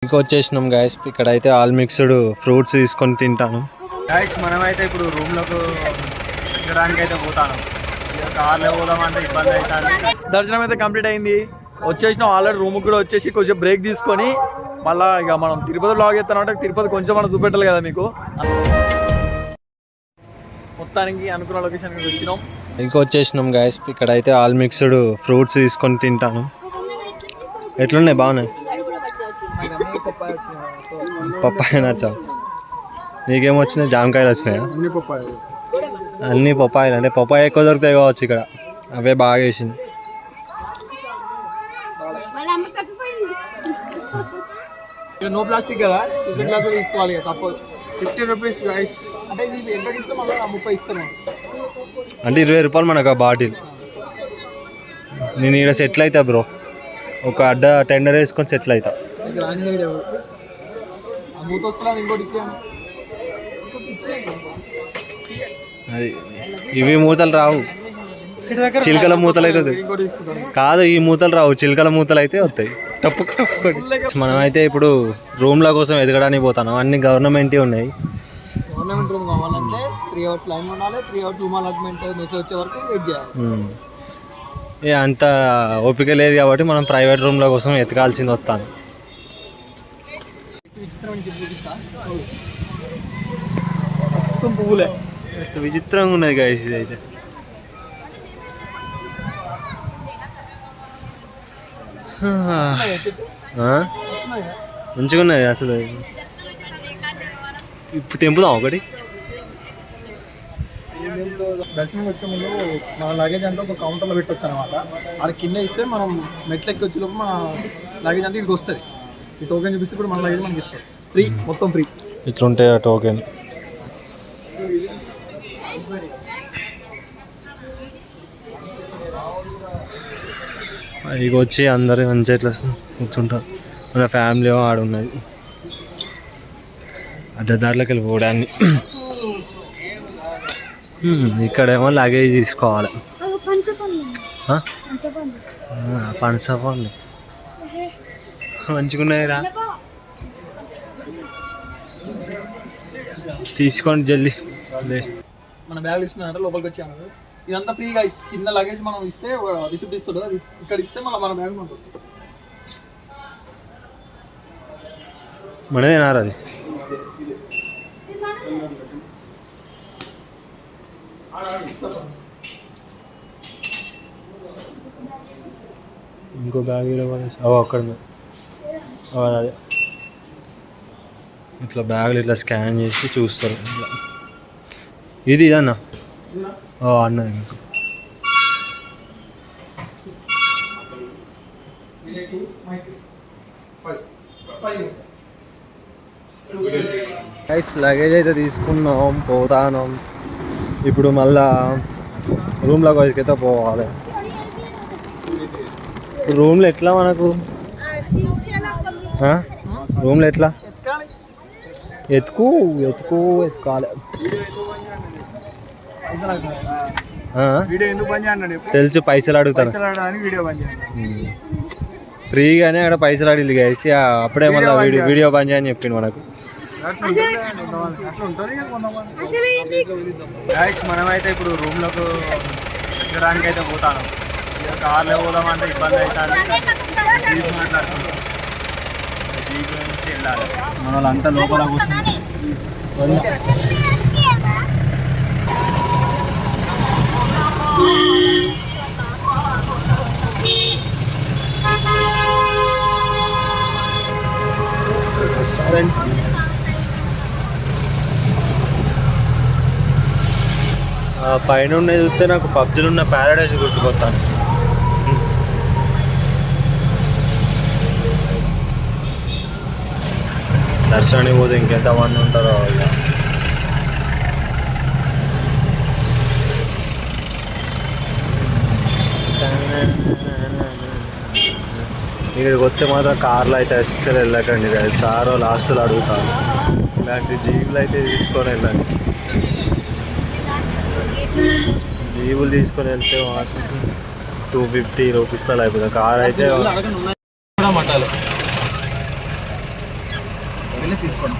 ఇంటికి వచ్చేసినాం గాయస్. ఇక్కడైతే ఆల్ మిక్స్డ్ ఫ్రూట్స్ తీసుకొని తింటాను గాయస్. మనమైతే ఇప్పుడు రూమ్లోకి ఎక్కడానికి అయితే పోతాను. కార్లో పోదామంటే ఇబ్బంది అవుతుంది. దర్శనం అయితే కంప్లీట్ అయింది, వచ్చేసినాం. ఆల్రెడీ రూమ్కి కూడా వచ్చేసి కొంచెం బ్రేక్ తీసుకొని మళ్ళీ ఇక మనం తిరుపతి బ్లాగ్ చేస్తానంటే తిరుపతి కొంచెం మనం చూపెట్టాలి కదా మీకు. మొత్తానికి అనుకున్న లొకేషన్కి వచ్చినాం. ఇంటికి వచ్చేసినాం గాయస్. ఇక్కడైతే ఆల్ మిక్స్డ్ ఫ్రూట్స్ తీసుకొని తింటాను. ఎట్లున్నాయి? బాగున్నాయి. పప్పాయ నచ్చా? నీకేమో వచ్చినాయి? జామకాయలు వచ్చినాయా? అన్ని పప్పాయలు. అంటే పప్పాయ ఎక్కువ దొరుకుతాయి కావచ్చు ఇక్కడ, అవే బాగా వేసింది. నో ప్లాస్టిక్ కదా, సీజన్ గ్లాస్ తీసుకోవాలి కదా, తప్పదు. 50 రూపీస్ గాయస్. అంటే ఇది ఎంత ఇస్తాం? మళ్ళీ 30 ఇస్తాను. అంటే 20 రూపాయలు మనకు ఆ బాటిల్. నేను ఇక్కడ సెటిల్ అవుతా బ్రో, ఒక అడ్డ టెండర్ వేసుకొని సెటిల్ అవుతా. అది ఇవి మూతలు రావు, చిలుకల మూతలు అవుతుంది కాదు. ఈ మూతలు రావు, చిలుకల మూతలు అయితే వస్తాయి. తప్పు. మనమైతే ఇప్పుడు రూమ్ల కోసం ఎదగడానికి పోతాను. అన్ని గవర్నమెంట్ ఉన్నాయి. గవర్నమెంట్ రూమ్ కావాలంటే 3 అవర్స్ లైన్ ఉండాలి. 3 అవర్స్ రూమ్ అలాట్మెంట్ మెసేజ్ వచ్చే వరకు వెయిట్ చేయాలి. అంత ఓపిక లేదు కాబట్టి మనం ప్రైవేట్ రూమ్ల కోసం ఎతకాల్సింది వస్తాను. పువ్వులే విచిత్రంగా ఉన్నది గాయస్. ఇది అయితే మంచిగా ఉన్నది అసలు. ఇప్పుడు తెంపుదాం ఒకటి. దర్శనం వచ్చే ముందు మన లగేజ్ అంతా ఒక కౌంటర్లో పెట్టవచ్చు అనమాట. అది కింద ఇస్తే మనం మెట్లు ఎక్కి వచ్చే లోపు మన లగేజ్ అంతా ఇక్కడికి వస్తుంది. ఈ టోకెన్ చూపిస్తే ఇప్పుడు మన లగేజ్ మనకి ఇస్తారు. ఫ్రీ, మొత్తం ఫ్రీ. ఇట్లుంటాయి ఆ టోకెన్. ఇక వచ్చి అందరు మంచిగా ఇట్లా కూర్చుంటారు. మన ఫ్యామిలీ ఆడున్నది అడ్డదారులోకి వెళ్ళిపోవడాన్ని. ఇక్కడేమో లగేజ్ తీసుకోవాలి. పనసపండు మంచిగున్నాయిరా, తీసుకోండి జల్దీ. మన బ్యాగ్ ఇస్తున్నారంటే లోపలికి వచ్చాను. ఇదంతా ఫ్రీగా కింద లగేజ్ మనం ఇస్తే రిసిప్ట్ ఇస్తుంది. అది ఇక్కడ ఇస్తే మళ్ళీ మన బ్యాగ్ ఉంటుంది. మనదేనారా అది? ఇంకో బ్యాగ్ అక్కడ అదే ఇట్లా బ్యాగులు ఇట్లా స్కాన్ చేసి చూస్తారు. ఇట్లా ఇది అన్న అన్న గైస్ లగేజ్ అయితే తీసుకున్నాం, పోతాను. ఇప్పుడు మళ్ళా రూమ్లోకి అయితే పోవాలి. రూమ్లో ఎట్లా మనకు? రూమ్లో ఎట్లా ఎత్తుకోవాలి. తెలుసు, పైసలు అడుగుతారు ఫ్రీగానే. అక్కడ పైసలు అడిగింది గైస్. అప్పుడే మళ్ళీ వీడియో బంద్ చేయని చెప్పింది మనకు. మనమైతే ఇప్పుడు రూమ్లోకి ఎక్కడానికి అయితే పోతాను. కార్లో పోదామంటే ఇబ్బంది అవుతుంది. జీప్ మాట్లాడుతున్నాం, జీప్ నుంచి వెళ్ళాలి. మన వాళ్ళంతా లోపల కూర్చుంది. రెస్టారెంట్ పైన ఉన్నది చూస్తే నాకు పబ్జీలో ఉన్న ప్యారడైజ్ గుర్తుకొస్తాను. దర్శనానికి పోతే ఇంకెంతమంది ఉంటారో. ఇక్కడికి వస్తే మాత్రం కార్లో అయితే అస్సలు వెళ్ళకండి. కారు లాస్ట్లో అడుగుతారు. ఇలాంటి జీవులు అయితే తీసుకొని వెళ్ళండి. జీవులు తీసుకొని వెళ్తే మాత్రం 250 రూపీస్లో అయిపోతుంది. కార్ అయితే వెళ్ళి తీసుకోండి.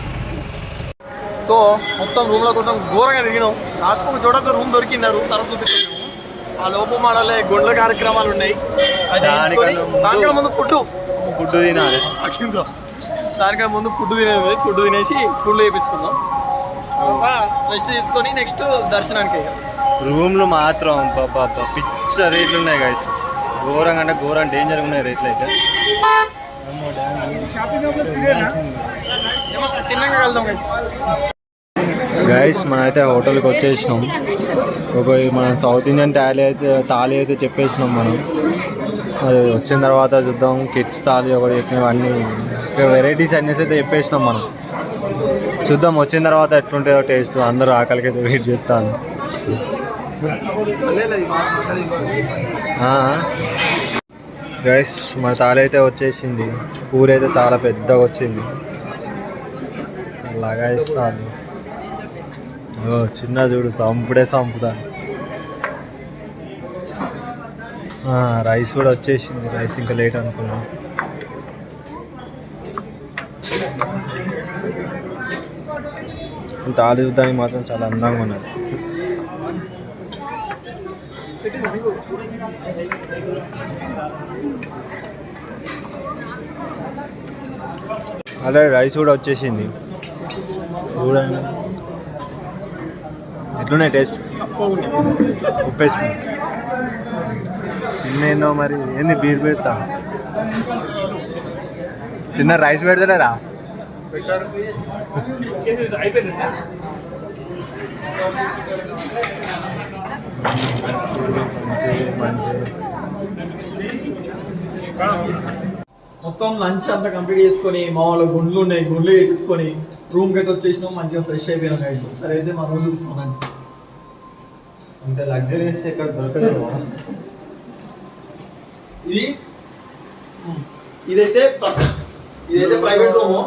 సో మొత్తం రూమ్ల కోసం ఘోరంగా తిరిగినాం. లాస్ట్ ఒక చోట రూమ్ దొరికింది. ఆ రూమ్ తర్వాత చూపిస్తున్నాము. ఆ లోపు మాడలే గొండ్ల కార్యక్రమాలు ఉన్నాయి. దానికన్నా ముందు ఫుడ్ తినాలి. దానికన్నా ముందు ఫుడ్ తినేసి ఫుడ్ వేయించుకుందాం. తర్వాత రెస్ట్ తీసుకొని నెక్స్ట్ దర్శనానికి. రూమ్లు మాత్రం పిచ్చ రేట్లు ఉన్నాయి గైస్. ఘోరంగా అంటే ఘోరం డేంజర్గా ఉన్నాయి రేట్లు అయితే. తిన్నాక వెళ్దాం గైస్. మనమైతే హోటల్కి వచ్చేసినాం. మనం సౌత్ ఇండియన్ థాలీ అయితే చెప్పేసినాం మనం. అది వచ్చిన తర్వాత చూద్దాం. కిడ్స్ థాలీ ఒకటి చెప్పినవన్నీ వెరైటీస్ అన్నీ అయితే చెప్పేసినాం మనం. చూద్దాం వచ్చిన తర్వాత ఎట్లుంటాయో టేస్ట్. అందరూ ఆకలికి అయితే వెయిట్ చేస్తాను. గైస్ మన థాలీ అయితే వచ్చేసింది. పూరి అయితే చాలా పెద్దగా వచ్చింది. అలాగా ఇస్తాను. చిన్న చూడు సంపుదా. రైస్ కూడా వచ్చేసింది. రైస్ ఇంకా లేట్ అనుకున్నాం. తాళి చూద్దానికి మాత్రం చాలా అందంగా ఉన్నది. అలాగే రైస్ కూడా వచ్చేసింది. చూడండి ఎట్లున్నాయి టేస్ట్. ఉప్పేసుకుని చిన్న ఏందో మరి ఏంది బీర్ పెడతా. చిన్న రైస్ పెడతలేరా. మొత్తం లంచ్ అంతా కంప్లీట్ చేసుకొని మా వాళ్ళు గుండ్లు వేసేసుకొని రూమ్కి అయితే వచ్చేసినాం. మంచిగా ఫ్రెష్ అయిపోయినాం గైస్. సరే అయితే మా రూమ్ చూపిస్తున్నాను. ఇంత లగ్జరీస్ ఎక్కడ దొరకదు. ఇదైతే ప్రైవేట్ రూమ్.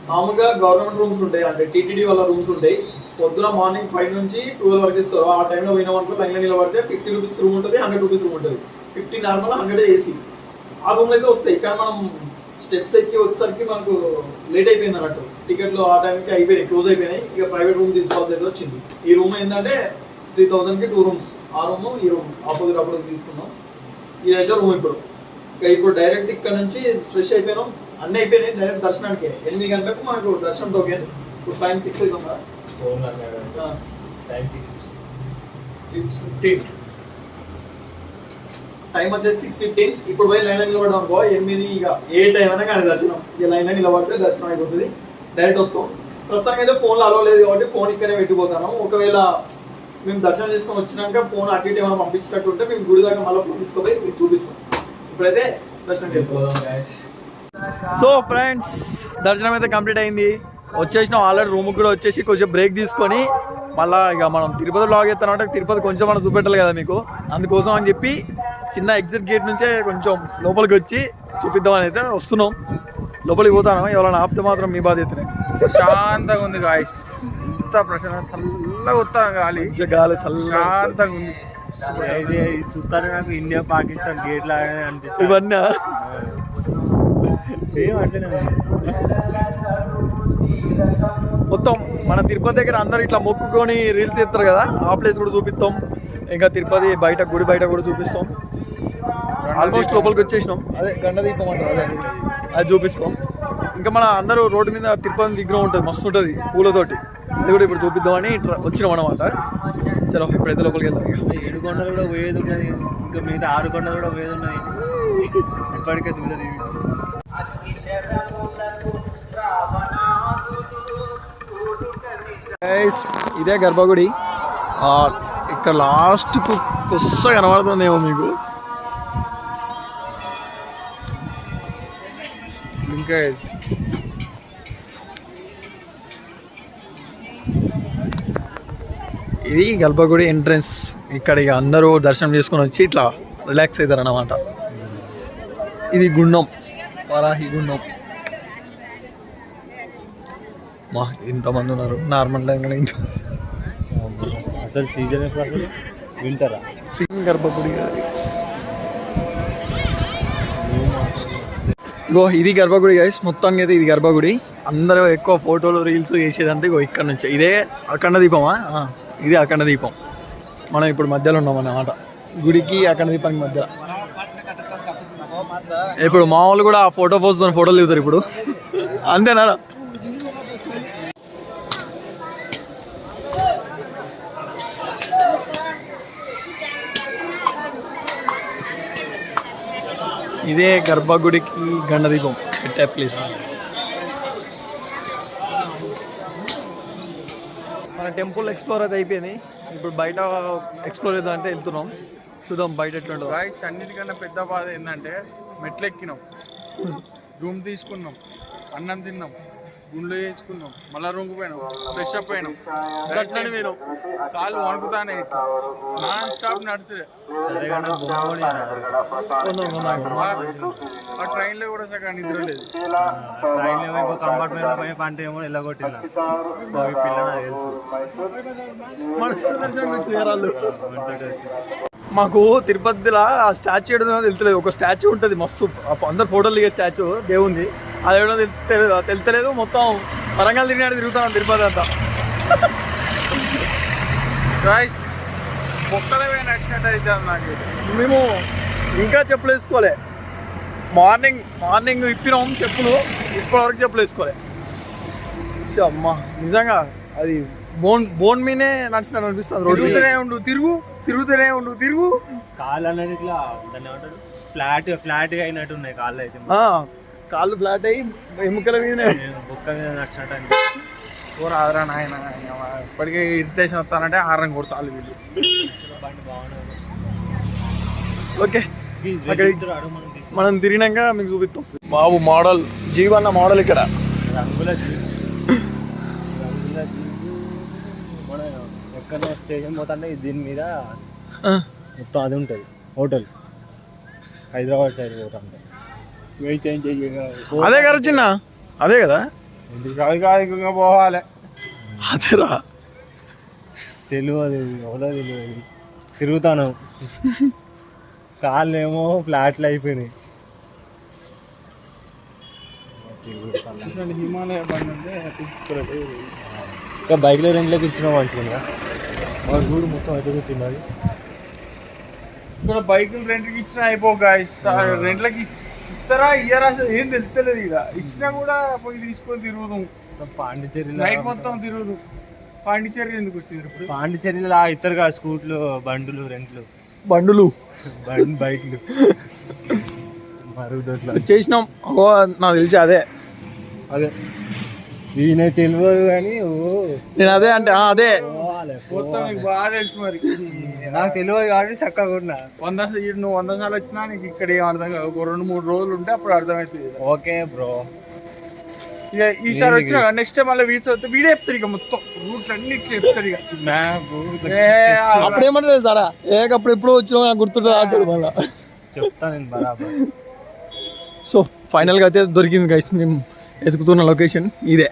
మామూలుగా గవర్నమెంట్ రూమ్స్ ఉంటాయి, అంటే టీటీడీ వాళ్ళ రూమ్స్ ఉంటాయి. పొద్దున మార్నింగ్ 5 నుంచి 12 వరకు ఇస్తారు. ఆ టైంలో పోయిన వరకు లైన్లో నిలబడితే 50 రూపీస్ రూమ్ ఉంటుంది, 100 రూపీస్ రూమ్ ఉంటుంది. 50 నార్మల్, 100 ఏసీ. ఆ రూమ్లో అయితే వస్తాయి. కానీ మనం స్టెప్స్ ఎక్కి వచ్చేసరికి మనకు లేట్ అయిపోయింది అన్నట్టు. టికెట్లు ఆ టైంకి అయిపోయినాయి, క్లోజ్ అయిపోయినాయి. ఇక ప్రైవేట్ రూమ్ తీసుకోవాల్సి అయితే వచ్చింది. ఈ రూమ్ ఏంటంటే 3000కి 2 రూమ్స్. ఆ రూమ్ ఈ రూమ్ ఆపోజిట్ అప్పుడు తీసుకున్నాం. ఇదైతే రూమ్. ఇప్పుడు డైరెక్ట్ ఇక్కడ నుంచి ఫ్రెష్ అయిపోయినాం, అన్నీ అయిపోయినాయి. డైరెక్ట్ దర్శనానికి 8 గంటలకు మనకు దర్శనం టోకెన్. ఇప్పుడు టైం 6 అవుతుందా? టైం 6:15. టైం వచ్చేసి 6:15. ఇప్పుడు పోయి లైన్లో నిలబడడం అనుకో 8 ఇక ఏ టైం అయినా కానీ దర్శనం. ఇక లైన్లో నిలబడితే దర్శనం అయిపోతుంది. డైరెక్ట్ వస్తాం. ప్రస్తుతానికి అయితే ఫోన్లో అలవ్ లేదు కాబట్టి ఫోన్ ఇక్కడనే పెట్టిపోతాను. ఒకవేళ మేము దర్శనం చేసుకొని వచ్చినాక ఫోన్ అటు ఇటు ఏమైనా పంపించినట్టు ఉంటే మేము గుడి దాకా మళ్ళీ ఫోన్ తీసుకుపోయి మీకు చూపిస్తాం. ఇప్పుడైతే దర్శనం చేసుకోవాలి. సో ఫ్రెండ్స్, దర్శనం అయితే కంప్లీట్ అయింది. వచ్చేసినాం. ఆల్రెడీ రూమ్కి కూడా వచ్చేసి కొంచెం బ్రేక్ తీసుకొని మళ్ళీ ఇక మనం తిరుపతి బ్లాగ్ చేస్తామంటే తిరుపతి కొంచెం మనం చూపెట్టాలి కదా మీకు. అందుకోసం అని చెప్పి చిన్న ఎగ్జిట్ గేట్ నుంచే కొంచెం లోపలికి వచ్చి చూపిద్దామని అయితే వస్తున్నాం. లోపలికి పోతాను. ఎవరైనా ఆపితే మాత్రం మీ బాధ్యతనే. శాంతంగా ఉంది గాయస్. ఎంత ప్రశాంతంగా చల్లగా వస్తాం. గాలి శాంతంగా ఉంది. చూస్తారు నాకు ఇండియా పాకిస్తాన్ గేట్ లాగానే అనిపిస్తుంది. ఇవన్నీ సేమ్ అట్లనే మొత్తం మన తిరుపతి దగ్గర అందరు ఇట్లా మొక్కుకొని రీల్స్ చేస్తారు కదా, ఆ ప్లేస్ కూడా చూపిస్తాం. ఇంకా తిరుపతి బయట గుడి బయట కూడా చూపిస్తాం. ఆల్మోస్ట్ లోపలికి వచ్చేసినాం. అదే గండదీపం అంటారు, అదే అది చూపిస్తాం. ఇంకా మన అందరూ రోడ్డు మీద తిరుపతి విగ్రహం ఉంటుంది, మస్తు ఉంటుంది పూలతోటి. అది కూడా ఇప్పుడు చూపిద్దామని వచ్చినాం అన్నమాట. సరే ఇప్పుడైతే లోపలికి వెళ్దాం. 7 కొండలు కూడా పోయేది ఉన్నది, ఇంకా మిగతా 6 కొండలు కూడా పోయేది ఉన్నది. ఇప్పటికే దున్నది. ఇదే గర్భగుడి. ఇక్కడ లాస్ట్కు కొస్స కనబడుతుందేమో మీకు. ఇంకా ఇది గర్భగుడి ఎంట్రన్స్. ఇక్కడ ఇక అందరూ దర్శనం చేసుకొని వచ్చి ఇట్లా రిలాక్స్ అవుతారు అన్నమాట. ఇది గుండం, వారాహి గుండం. మా ఇంతమంది ఉన్నారు నార్మల్ టైంలో. ఇంత అసలు సీజన్ వింటరా గర్భగుడి. ఇగో ఇది గర్భగుడి గైస్. మొత్తానికి అయితే ఇది గర్భగుడి. అందరూ ఎక్కువ ఫోటోలు రీల్స్ చేసేదంతా ఇగో ఇక్కడ నుంచి. ఇదే అఖండ దీపమా? ఇదే అఖండ దీపం. మనం ఇప్పుడు మధ్యలో ఉన్నాం అన్నమాట, గుడికి అఖండ దీపానికి మధ్య. ఇప్పుడు మా వాళ్ళు కూడా ఫోటో పోస్ట్ ఫోటోలు దిగుతారు ఇప్పుడు. అంతేనా? ఇదే గర్భగుడికి గండదీపం పెట్టే ప్లేస్. మన టెంపుల్ ఎక్స్ప్లోర్ అయితే అయిపోయింది. ఇప్పుడు బయట ఎక్స్ప్లోర్ చేద్దాం అంటే వెళ్తున్నాం. చూద్దాం బయట ఎట్లుంటుందో. గాయ్స్ అన్నిటికన్నా పెద్ద బాధ ఏంటంటే మెట్లు ఎక్కినాం, రూమ్ తీసుకున్నాం, అన్నం తిన్నాం, గుండ్లు వేయించుకున్నాం, మళ్ళీ రూమ్కి పోయినాం, ఫ్రెష్ అప్ అయినాం, అట్లనే పోయినాం. కాళ్ళు వణుకుతానే ఇట్లా నాన్ స్టాప్ నడుతుంది. ఆ ట్రైన్లో కూడా సగం నిద్ర లేదు. మాకు తిరుపతిలో ఆ స్టాచ్యూ ఏదో తెలుతలేదు. ఒక స్టాచ్యూ ఉంటుంది మస్తు, అందరు ఫోటోలు దిగే స్టాచ్యూ దేవుంది. అది ఏడో తెలుతలేదు. మొత్తం వరంగల్ తిరుగుతాం తిరుపతి అంతా. గాయ్స్ ఒక్కడమే నడిచినట్టు అయితే నాకు. మేము ఇంకా చెప్పులు వేసుకోలే. మార్నింగ్ ఇప్పినాం చెప్పులు, ఇప్పటివరకు చెప్పులు వేసుకోలే. అమ్మా నిజంగా అది బోన్ మీనే నడిచినట్టు అనిపిస్తుంది. తిరుగుతూనే ఉండు తిరుగు. కాళ్ళు అనేది ఇట్లా దాన్ని ఏమంటారు, ఫ్లాట్గా అయినట్టు ఉన్నాయి కాళ్ళు అయితే. కాళ్ళు ఫ్లాట్ అయ్యి ఎముకల మీద బొక్క మీద నడిచినట్టు అనిపిస్తుంది. ఆదరా నాయన ఇప్పటికే ఇరిటేషన్ వస్తానంటే ఆరం కొడతాను వీళ్ళు. ఓకే మనం తిరిగినాక మీకు చూపిస్తాం. బాబు మోడల్ జీవన్న మోడల్ ఇక్కడ. రంగుల మన ఎక్కడ స్టేషన్ పోతాంటే దీని మీద మొత్తం అది ఉంటుంది హోటల్. హైదరాబాద్ సైడ్ పోతాంటే అదే కదా చిన్న, అదే కదా. ఇంకా పోవాలి. అదేరా తెలియదు ఎవరో తెలియదు. తిరుగుతాను కాళ్ళు ఏమో ఫ్లాట్లు అయిపోయినాయి. హిమాలయ బండి అంటే ఇంకా బైక్లో రెంట్లోకి ఇచ్చిన మంచిగా మా గూడు మొత్తం అయితే తిన్నది. ఇక్కడ బైకులు రెంట్కి ఇచ్చినా అయిపో గాయ్స్. రెంట్లకి ఇస్తారా ఇయ్యరా ఏం తెలుస్తలేదు. ఇక్కడ ఇచ్చినా కూడా పోయి తీసుకొని తిరుగుదాం. పాండిచేరి నైట్ మొత్తం తిరుగుదాం. పాండిచేరి ఎందుకు వచ్చింది ఇప్పుడు? పాండిచేరిలో ఇతరుగా స్కూట్లు, బండ్లు, రెంట్లు, బైక్లు మరుగుదొడ్లు చేసినాం. నాకు తెలిసి అదే ఈయన తెలియదు కానీ నేను అదే అంటే అదే బాగా తెలుసు. మరి నాకు తెలియదు కాబట్టి చక్కగా ఉన్నా. నువ్వు 100 సార్లు వచ్చినా నీకు ఇక్కడ ఏం అర్థం కాదు. ఒక 2-3 రోజులు ఉంటే అప్పుడు అర్థమవుతుంది. Okay bro. ఇక ఈసారి వచ్చినా నెక్స్ట్ టైం మళ్ళీ వీసా వస్తే వీడే చెప్తారు. ఇక మొత్తం రూట్లు అన్ని ఇట్లా చెప్తారు. ఇక అప్పుడు ఏమంటారు సారా అప్పుడు ఎప్పుడు వచ్చినా నాకు గుర్తుంటుంది అంటాడు మళ్ళా. చెప్తాను నేను బరాబర్. సో ఫైనల్గా అయితే దొరికింది గైస్. మేము వెతుకుతున్న లొకేషన్ ఇదే.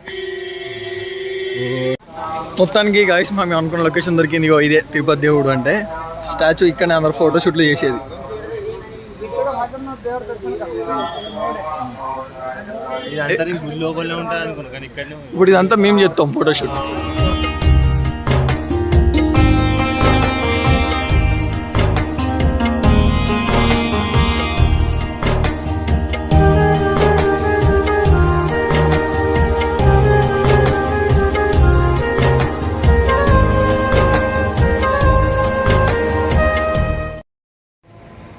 మొత్తానికి గైస్ మేము అనుకున్న లొకేషన్ దొరికింది. ఇదే తిరుపతి దేవుడు అంటే స్టాచ్యూ. ఇక్కడనే అందరు ఫోటోషూట్లు చేసేది. ఇప్పుడు ఇదంతా మేము చేస్తాం ఫోటోషూట్.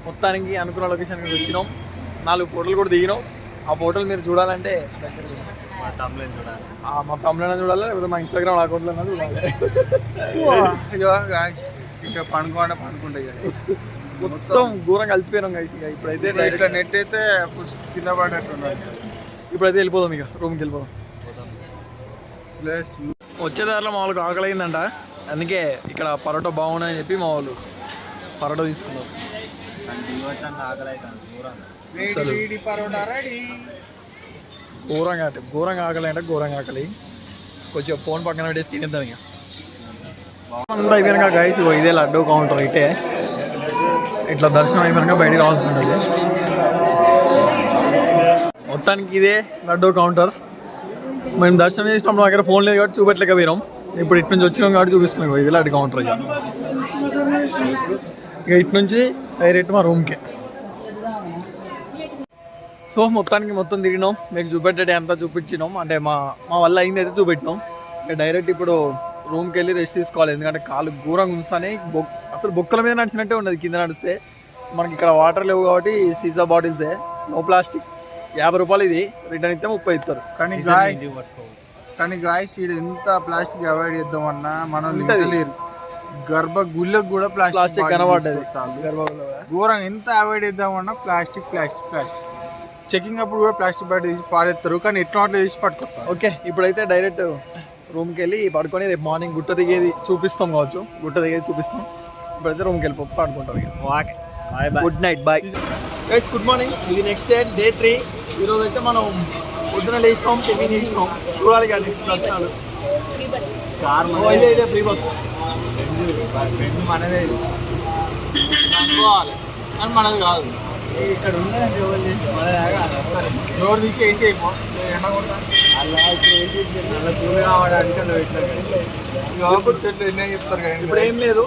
మొత్తానికి అనుకున్న లొకేషన్కి వచ్చినాం. 4 ఫోటోలు కూడా దిగినాం. ఆ ఫోటోలు మీరు చూడాలంటే మా తమ్ముళ్ళైనా చూడాలి, లేకపోతే మా ఇన్స్టాగ్రామ్ అకౌంట్లో చూడాలి. ఇంకా పనుకుంటాయి. మొత్తం ఘోరం కలిసిపోయినాం గైస్. ఇక ఇప్పుడైతే ఇట్లా నెట్ అయితే కింద పడేట్టున్నాయి. ఇప్పుడైతే వెళ్ళిపోదాం, ఇక రూమ్కి వెళ్ళిపోదాం. వచ్చే దారిలో మా వాళ్ళకి ఆకలి అయిందంట. అందుకే ఇక్కడ పరోటా బాగున్నాయని చెప్పి మా వాళ్ళు పరోటా తీసుకున్నారు. ఘోరంగా ఆకలి అంటే ఘోరంగా ఆకలి. కొంచెం ఫోన్ పక్కన పెట్టి తినేద్దాం. ఇక అంతా అయిపోయాక గైస్ ఇదే లడ్డూ కౌంటర్. అయితే ఇట్లా దర్శనం అయిపోయాక బయటికి రావాల్సి ఉంటుంది. మొత్తానికి ఇదే లడ్డూ కౌంటర్. మేము దర్శనం చేసినప్పుడు మా దగ్గర ఫోన్ లేదు కాబట్టి చూపెట్టలేక పోయినాం. ఇప్పుడు ఇటు నుంచి వచ్చినాం కాబట్టి చూపిస్తున్నాం. ఇది అటు కౌంటర్ ఇక ఇటు నుంచి డైరెక్ట్ మా రూమ్కే. సో మొత్తం తిరిగినాం. మీకు చూపెట్టేది అంతా చూపించినాం. అంటే మా వల్ల అయింది అయితే చూపెట్టినాం. ఇక డైరెక్ట్ ఇప్పుడు రూమ్కి వెళ్ళి రెస్ట్ తీసుకోవాలి. ఎందుకంటే కాళ్ళు ఘోరంగా ఉంచుతానే. అసలు బొక్కల మీద నడిచినట్టే ఉన్నది కింద నడిస్తే. మనకి ఇక్కడ వాటర్ లేవు కాబట్టి సీసా బాటిల్సే, నో ప్లాస్టిక్. 50 రూపాయలు ఇది, రిటర్న్ ఇస్తే 30 ఇస్తారు. కానీ గాయస్ ఈడ ఎంత ప్లాస్టిక్ అవాయిడ్ చేద్దామన్నా మనం లేరు. గుళ్ళకు కూడా ప్లాస్టిక్ కనబడ్డది. ఘోరంగా ఎంత అవాయిడ్ చేద్దామన్నా ప్లాస్టిక్. చెకింగ్ అప్పుడు కూడా ప్లాస్టిక్ బయట తీసి పారేస్తారు. కానీ ఎట్లా అట్లా తీసి పట్టుకొస్తారు. ఓకే, ఇప్పుడైతే డైరెక్ట్ రూమ్కి వెళ్ళి పడుకొని రేపు మార్నింగ్ గుట్ట దిగేది చూపిస్తాం. ఇప్పుడైతే రూమ్కి వెళ్ళి పడుకుంటాం. Good night, bye guys. Good morning. ఇది నెక్స్ట్ డే 3. ఈరోజు అయితే మనం పొద్దున లేచినాం, టిఫిన్ చేసినాం. చూడాలి కదా నెక్స్ట్ దర్శనాలు. ఇదే ఫ్రీ బస్. మనదే అనుకోవాలి కానీ మనది కాదు. ఇక్కడ ఉన్నదండి డోర్ తీసి వేసి చెట్లు ఎన్నో చెప్తారు కదా. ఇప్పుడు ఏం లేదు,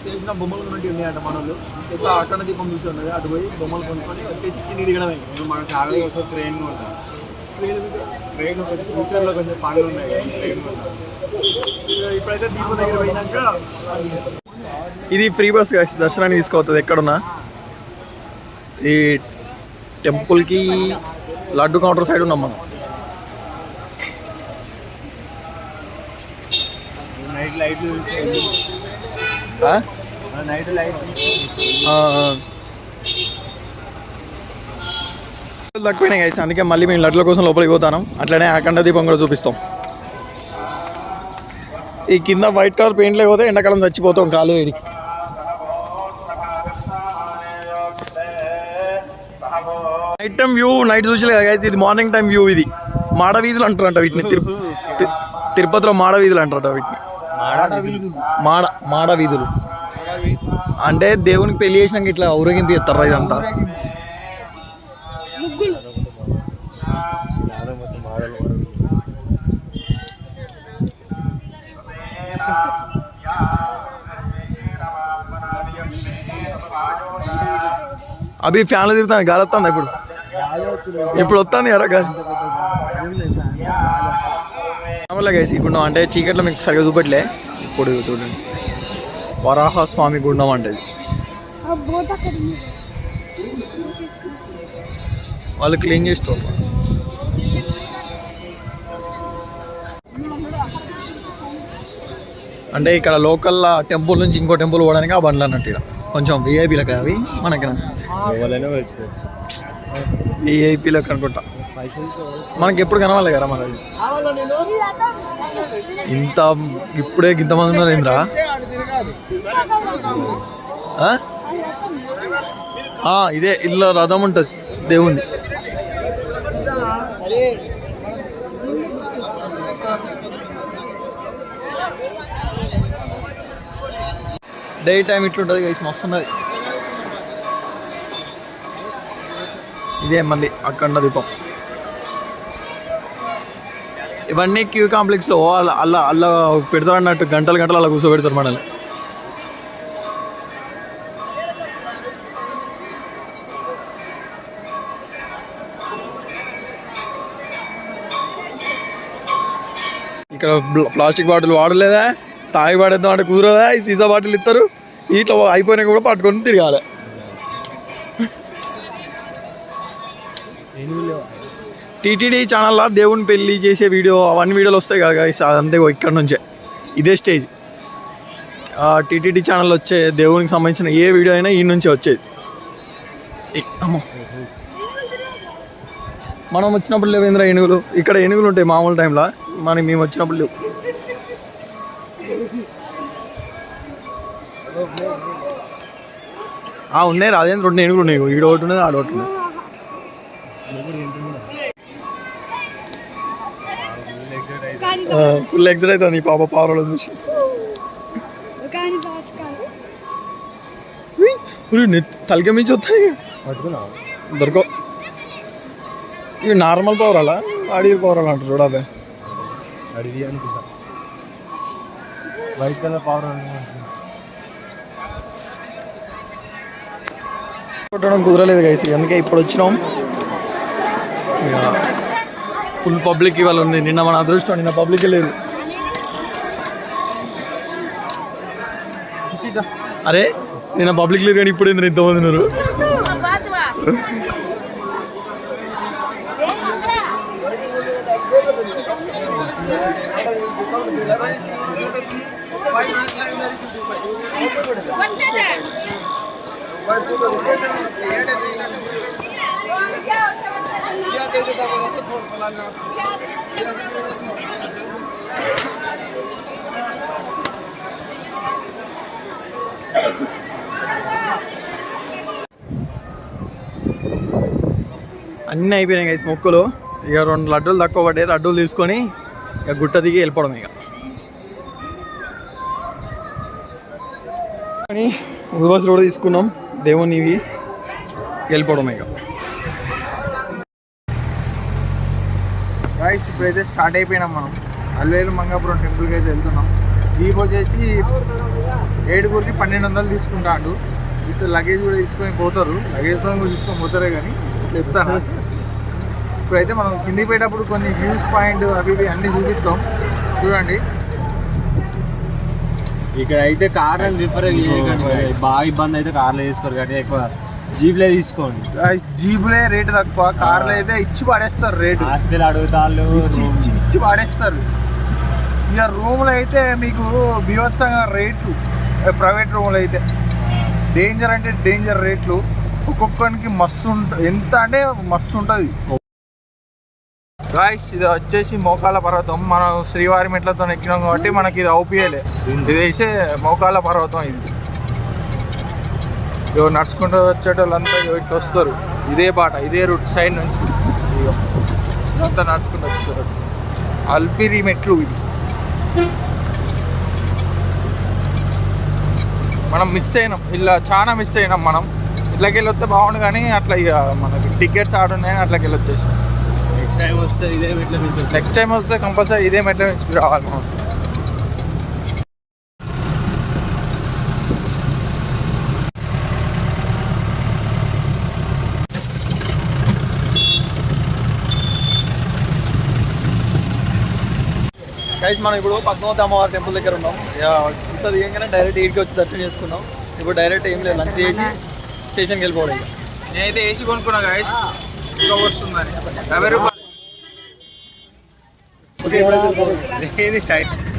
తెలిసిన బొమ్మలు ఉన్నట్టు ఉన్నాయంట మన వాళ్ళు. ఇట్లా అక్కడ దీపం చూసి ఉన్నది, అటు పోయి బొమ్మలు కొనుక్కొని వచ్చేసి కింది దిగడమే. మనకు చాలా వస్తుంది. ట్రైన్ ఫ్యూచర్లో కొంచెం పనులు ఉన్నాయి. ఇప్పుడైతే దీపం దగ్గర పోయినాక ఇది ఫ్రీ బస్ దర్శనానికి తీసుకోవద్దు. ఎక్కడున్నా ఈ టెంపుల్కి లడ్డు కౌంటర్ సైడ్ ఉన్నాం మనం. తక్కువనే గైస్, అందుకే మళ్ళీ మేము లడ్ల కోసం లోపలికి పోతాం. అట్లనే అఖండ దీపం కూడా చూపిస్తాం. ఈ కింద వైట్ కలర్ పెయింట్ లేకపోతే ఎండాకాలం చచ్చిపోతాం కాలు వేడికి. నైట్ టైం వ్యూ నైట్ చూసలేదు గైస్. ఇది మార్నింగ్ టైం వ్యూ. ఇది మాడవీధులు అంటారంట వీటిని. తిరుపతిలో మాడవీధులు అంటారట వీటిని. మాడవీధులు అంటే దేవునికి పెళ్లి చేసినాక ఇట్లా ఊరేగింపు చేస్తారా ఇదంతా. అవి ఫ్యాన్లు తిరుగుతాను, గాలి వస్తుంది. ఇప్పుడు వస్తుంది ఎరా గాలి. గైస్ ఈ గుండం అంటే చీకట్లో మీకు సరిగా చూపెట్టలే. ఇప్పుడు చూడండి, వరాహ స్వామి గుండం అంటే వాళ్ళు క్లీన్ చేస్తారు. అంటే ఇక్కడ లోకల్ టెంపుల్ నుంచి ఇంకో టెంపుల్ పోవడానికి ఆ బండ్లు అన్నట్టు. ఇక్కడ కొంచెం విఐపీలకు అవి, మనకి విఐపీలకు అనుకుంటా. మనకి ఎప్పుడు కనవాలి కదా మనది. ఇంత ఇప్పుడే ఇంతమంది ఉన్నారు ఏంద్రా. ఇదే ఇల్లు రథం ఉంటుంది దేవుంది. డే టైం ఇట్లుంటుంది గైస్, మస్తు ఉన్నది. ఇదే మళ్ళీ అఖండ దీపం. ఇవన్నీ క్యూ కాంప్లెక్స్లో అలా పెడతారు అన్నట్టు. గంటలు అలా కూర్చోబెడతారు మనల్ని. ఇక్కడ ప్లాస్టిక్ బాటిల్ వాడలేదా, తాగి పడేద్దాం అంటే కుదరదా. ఈ సీసా బాటిల్ ఇస్తారు, ఇట్లా అయిపోయినా కూడా పట్టుకొని తిరగాలి. టీటీడీ ఛానల్లో దేవుని పెళ్ళి చేసే వీడియో అవన్నీ వీడియోలు వస్తాయి కదా అదంతే. ఇక్కడ నుంచే ఇదే స్టేజ్. టీటీడీ ఛానల్లో వచ్చే దేవునికి సంబంధించిన ఏ వీడియో అయినా ఈ నుంచే వచ్చేది. అమ్మో, మనం వచ్చినప్పుడు లేవేంద్ర ఏనుగులు. ఇక్కడ ఏనుగులు ఉంటాయి మామూలు టైంలో, మేము వచ్చినప్పుడు లేవు. ఉన్నాయి రాజేంద్ర 2 ఏనుగులు ఉన్నాయి. ఈడ ఒకటి ఉన్నది, ఆడ ఒకటి ఉన్నది. ఫుల్ ఎక్సైట్ అవుతుంది పాప పావురాలను చూసి. తలకే మించి వస్తాయి దొరకవు. ఇవి నార్మల్ పావురాలా? అడిగి పవర్ అంటారు చూడబే. అడిగి అనుకుంటా వైట్ కలర్ పవర్ కొట్టడం కుదరలేదు గైస్, అందుకే ఇప్పుడు వచ్చినాం. ఇక ఫుల్ పబ్లిక్ ఇవాళ ఉంది. నిన్న మన అదృష్టం, నిన్న పబ్లిక్ లేదు. అరే నిన్న పబ్లిక్ లేరు కానీ ఇప్పుడు ఏంది ఇంతమంది ఉన్నారు. అన్నీ అయిపోయినాయి గైస్ మొక్కులు. ఇక 2 లడ్డూలు తక్కువ పడ్డాయి. లడ్డూలు తీసుకొని ఇక గుట్ట దిగి వెళ్ళిపోవడం. ఇక కానీ బస్సులు కూడా తీసుకున్నాం దేవుని ఇవి వెళ్ళిపోవడం. ఇక గాయ్స్ ఇప్పుడైతే స్టార్ట్ అయిపోయినాం. మనం అల్వేలు మంగాపురం టెంపుల్కి అయితే వెళ్తున్నాం. జీప్ వచ్చేసి 7గురికి 1200 తీసుకుంటాడు. విత్ లగేజ్ కూడా తీసుకొని పోతారు. లగేజ్తో కూడా తీసుకొని పోతారే కానీ చెప్తాను. ఇప్పుడైతే మనం కిందికి పోయేటప్పుడు కొన్ని వ్యూస్ పాయింట్ అవి ఇవి అన్నీ చూపిస్తాం చూడండి. ఇక్కడ అయితే కార్లు ప్రిఫర్ బాగా ఇబ్బంది అయితే కార్లో తీసుకోరు కానీ ఎక్కువ జీప్లే తీసుకోండి. జీపులే రేటు తక్కువ, కార్లు అయితే ఇచ్చి పడేస్తారు రేటు. అసలు అడుగుతాళ్ళు ఇచ్చి పడేస్తారు. ఇక రూమ్లో అయితే మీకు బీభత్సంగా రేట్లు. ప్రైవేట్ రూమ్లో అయితే డేంజర్ అంటే డేంజర్ రేట్లు. ఒక్కొక్కరికి మస్తు ఎంత అంటే మస్తు ఉంటుంది. గాయ్స్ ఇది వచ్చేసి మోకాళ్ళ పర్వతం. మనం శ్రీవారి మెట్లతో ఎక్కినాం కాబట్టి మనకి ఇది అవుపియలే. ఇది వేసే మోకాళ్ళ పర్వతం. ఇది ఇవో నడుచుకుంటూ వచ్చేటోళ్ళంతా ఇట్లా వస్తారు. ఇదే బాట, ఇదే రూట్ సైడ్ నుంచి ఇదంతా నడుచుకుంటూ వస్తారు. అల్పిరి మెట్లు ఇవి. మనం మిస్ అయినాం, ఇలా చాలా మిస్ అయినాం. మనం ఇట్లకి వెళ్ళి వస్తే బాగుండు కానీ అట్లా ఇక మనకి టికెట్స్ ఆడున్నాయని అట్లకి వెళ్ళి వచ్చేసాం. నెక్స్ట్ టైం వస్తే ఇదే మెట్ల నుంచి నెక్స్ట్ టైం వస్తే కంపల్సరీ ఇదే మెట్ల నుంచి రావాలి మనం. గైస్ మనం ఇప్పుడు పద్మావతి అమ్మవారి టెంపుల్ దగ్గర ఉన్నాం. ఇంత దిగంగానే డైరెక్ట్ 8కి వచ్చి దర్శనం చేసుకున్నాం. ఇప్పుడు డైరెక్ట్ ఏం లేదు, లంచ్ చేసి స్టేషన్కి వెళ్ళిపోవడం. ఇక నేనైతే ఏసీ కొనుక్కున్నా గాయస్, ఇంకా వస్తుందని 50 రూపాయలు.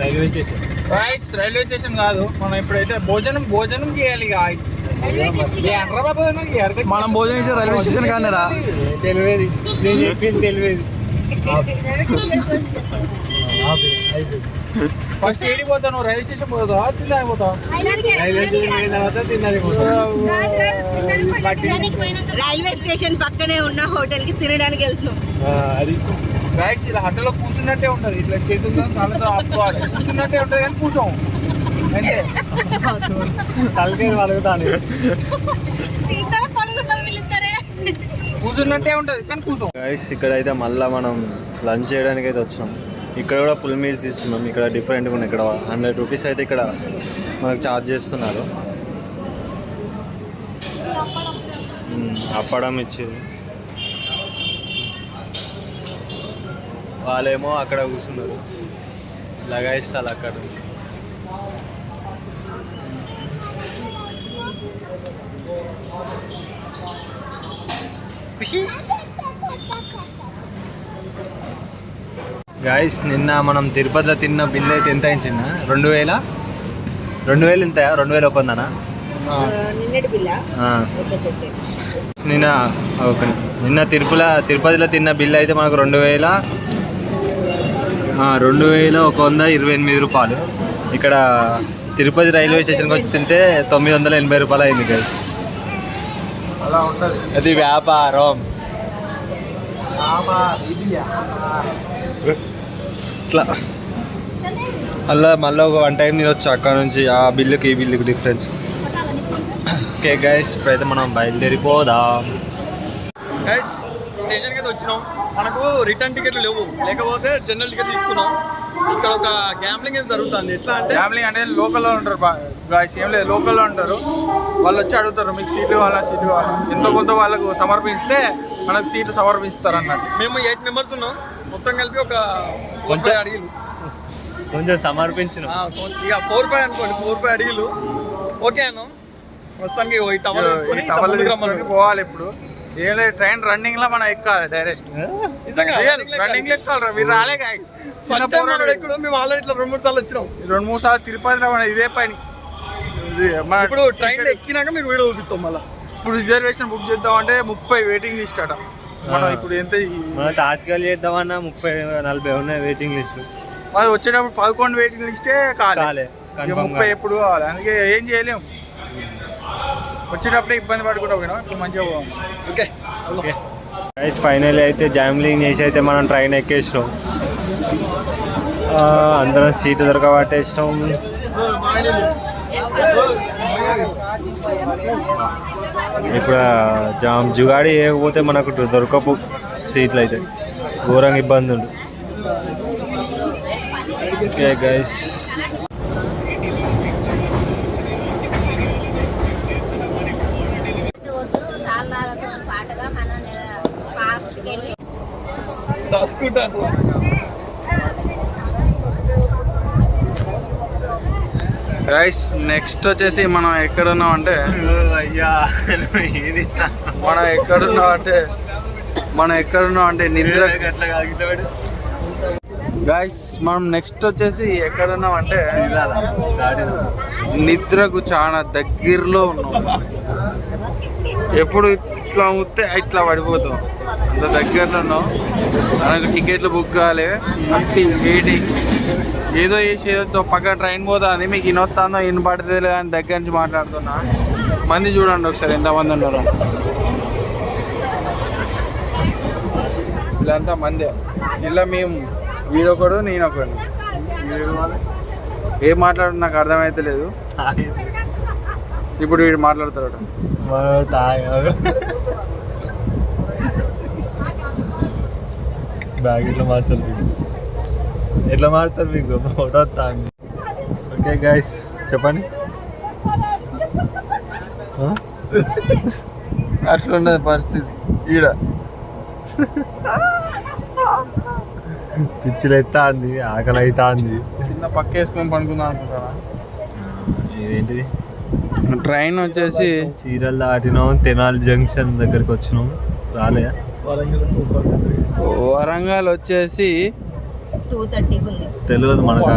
Railway station guys railway station కాదు, మనం ఇప్పుడైతే భోజనం చేయాలి గాయస్. మనం భోజనం చేసే రైల్వే స్టేషన్ కానీ రా తెలియదు, నేను చెప్పింది తెలియదు. ఫస్ట్ ఏడికి పోతావు? రైల్వే స్టేషన్ పోతావా తిన్నానికి పోతావా? రైల్వే స్టేషన్ పోయిన తర్వాత తిన్నది రైల్వే స్టేషన్ పక్కనే ఉన్న హోటల్ కి తినడానికి వెళ్తున్నాం. అది గాయస్ ఇలా హోటల్లో కూర్చున్నట్టే ఉంటుంది. ఇట్లా చేతులతో కాళ్ళతో ఆపుకోవాలి. కూర్చున్నట్టే ఉంటుంది కానీ కూర్చోం అంటే తలకేది వలుగుతాను. కూర్చున్నట్టే ఉంటుంది కానీ కూర్చోం. గైస్ ఇక్కడైతే మళ్ళీ మనం లంచ్ చేయడానికి అయితే వచ్చినాం. ఇక్కడ కూడా ఫుల్ మీల్స్ ఇస్తున్నాం. ఇక్కడ డిఫరెంట్గా ఉన్నాయి. ఇక్కడ 100 రూపీస్ అయితే ఇక్కడ మనకు ఛార్జ్ చేస్తున్నారు. అప్పడం ఇచ్చేది. వాళ్ళేమో అక్కడ కూర్చున్నారు, లగాయిస్తారు అక్కడ. గాయస్ నిన్న మనం తిరుపతిలో తిన్న బిల్ అయితే ఎంత అయింది? 2000 ఎంత? 2000 ఒకందనా? నిన్న తిరుపతిలో తిన్న బిల్ అయితే మనకు 2128 రూపాయలు. ఇక్కడ తిరుపతి రైల్వే స్టేషన్కి వచ్చి తింటే 980 రూపాయలు అయింది గైస్. అలా ఉంటుంది అది వ్యాపారం. ఇట్లా మళ్ళీ ఒక 1 టైం తినొచ్చు అక్కడ నుంచి. ఆ బిల్లుకి ఈ బిల్లుకి డిఫరెన్స్. ఓకే గైస్ ఇప్పుడైతే మనం బయలుదేరిపోదాం. గైస్ స్టేషన్కి అయితే వచ్చినాం. మనకు రిటర్న్ టికెట్లు లేవు, లేకపోతే జనరల్ టికెట్ తీసుకున్నాం. ఇక్కడ ఒక గ్యాంబ్లింగ్ అయితే జరుగుతుంది. ఎట్లా అంటే ఫ్యామిలీ అంటే లోకల్లో ఉంటారు గాయస్, ఏం లేదు లోకల్లో ఉంటారు. వాళ్ళు వచ్చి అడుగుతారు మీకు సీట్లు కావాలా, సీట్లు కావాలా, ఎంతో కొంత వాళ్ళకు సమర్పిస్తే మనకు సీట్లు సమర్పిస్తారు అన్నట్టు. మేము 8 మెంబర్స్ ఉన్నాం, మొత్తం కలిపి ఒక 5 అడిగిలు కొంచెం సమర్పించిన ఇక 4-5 అనుకోండి, 4-5 అడిగిలు. ఓకే అన్నాం. ప్రస్తుతానికి ఈ టవల్ తీసుకొని టవల్ ముందుకు తీసుకొని రమ్మన్నాడు. పోవాలి. ఇప్పుడు ఏం లేదు, ట్రైన్ రన్నింగ్ లో మనం ఎక్కాలి డైరెక్ట్. నిజంగా రన్నింగ్ లో ఎక్కాలి. మీరు రాలే గాయస్, ఫస్ట్ టైం మనం ఎక్కడం. మేము ఆల్రెడీ ఇట్లా 2-3 సార్లు వచ్చినాం. 2-3 సార్లు తిరుపతిలో మన ఇదే పని. ఇప్పుడు ట్రైన్ ఎక్కినాక మీరు వీడియో చూపిస్తాం. మళ్ళీ ఇప్పుడు రిజర్వేషన్ బుక్ చేద్దాం అంటే 30 వెయిటింగ్ లిస్ట్ అట. మనం ఇప్పుడు ఎంత మనం తాత్కాలు చేద్దామన్నా 30-40 ఉన్నాయి వెయిటింగ్ లిస్ట్. అది వచ్చేటప్పుడు 11 వెయిటింగ్ లిస్టే కాలే. ఇక 30 ఎప్పుడు కావాలి, అందుకే ఏం చేయలేము. వచ్చేటప్పుడే ఇబ్బంది పడుకుంటా పోయినా, ఇప్పుడు మంచిగా పోవాలి. ఓకే ఓకే గైస్, ఫైనల్ అయితే జామ్లింగ్ చేసి అయితే మనం ట్రైన్ ఎక్కేసినాం. అందరం సీటు దొరకబట్టేసినాం. ఇప్పుడు జుగాడి వేయకపోతే మనకు దొరకపు సీట్లు అయితే ఘోరంగా ఇబ్బంది ఉంది. ఓకే గైస్, దాచుకుంటాను. గైస్ నెక్స్ట్ వచ్చేసి మనం ఎక్కడున్నాం అంటే మనం ఎక్కడున్నాం అంటే నిద్ర. గైస్ మనం నెక్స్ట్ వచ్చేసి ఎక్కడున్నాం అంటే నిద్రకు చాలా దగ్గరలో ఉన్నాం. ఎప్పుడు ఇట్లా ముత్తే ఇట్లా పడిపోతాం, అంత దగ్గరలో ఉన్నాం. మనకు టికెట్లు బుక్ కావాలి, అట్టి వెయిటింగ్. ఏదో చేసి ఏదో పక్క ట్రైన్ పోతుంది, మీకు ఇనొస్తుందో ఇనపడుతుంది అని దగ్గర నుంచి మాట్లాడుతున్నా. మంది చూడండి ఒకసారి ఎంతమంది ఉన్నారు. వీళ్ళంతా మందే. ఇలా మేము వీడొకడు నేనొకడు. ఏం మాట్లాడు నాకు అర్థమైతే లేదు. ఇప్పుడు వీడు మాట్లాడతాడు. బ్యాగ్ ఎట్లా మారుతారు మీకు ఫోటో వస్తాను. ఓకే గైస్ చెప్పండి. అట్లున్నది పరిస్థితి ఈడ. పిచ్చిలు ఎత్తా అంది, ఆకలి అవుతా అంది. చిన్న పక్క వేసుకొని పనుకుందాం అనుకుంటారా? ఇదేంటిది? ట్రైన్ వచ్చేసి చీరలు దాటినాం, తెనాలి జంక్షన్ దగ్గరికి వచ్చినాం. రాలే వరంగల్ వచ్చేసి 2:30 ఉంది. తెలియదు మనకు.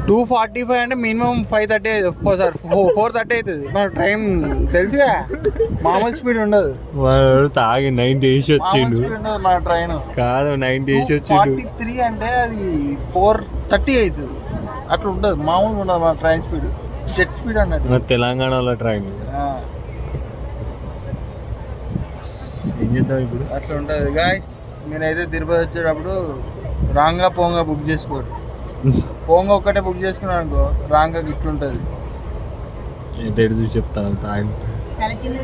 2:45 అంటే మినిమం 5:30 సార్ 4:30 అవుతుంది. మన ట్రైన్ తెలుసుగా, మామూలు స్పీడ్ ఉండదు. వాడు తాగి 90 వేసి వచ్చిండు. మన ట్రైన్ కాదు 90 వేసి వచ్చిండు. 43 అంటే అది 4:30 అవుతుంది. అట్లా ఉండదు, మామూలుగా ఉండదు మన ట్రైన్ స్పీడ్. జెట్ స్పీడ్ అన్నట్టు. మన తెలంగాణలో ట్రైన్ ఏం చేద్దాం ఇప్పుడు? అట్లా ఉంటుంది గాయస్. మీరైతే తిరుపతి వచ్చేటప్పుడు రాంగా పోంగా బుక్ చేసుకోరు. పోంగా ఒక్కటే బుక్ చేసుకున్నాను అనుకో, రాంగా ఇట్లుంటుంది. డేట్ చూసి చెప్తాను. తాగి తల కింద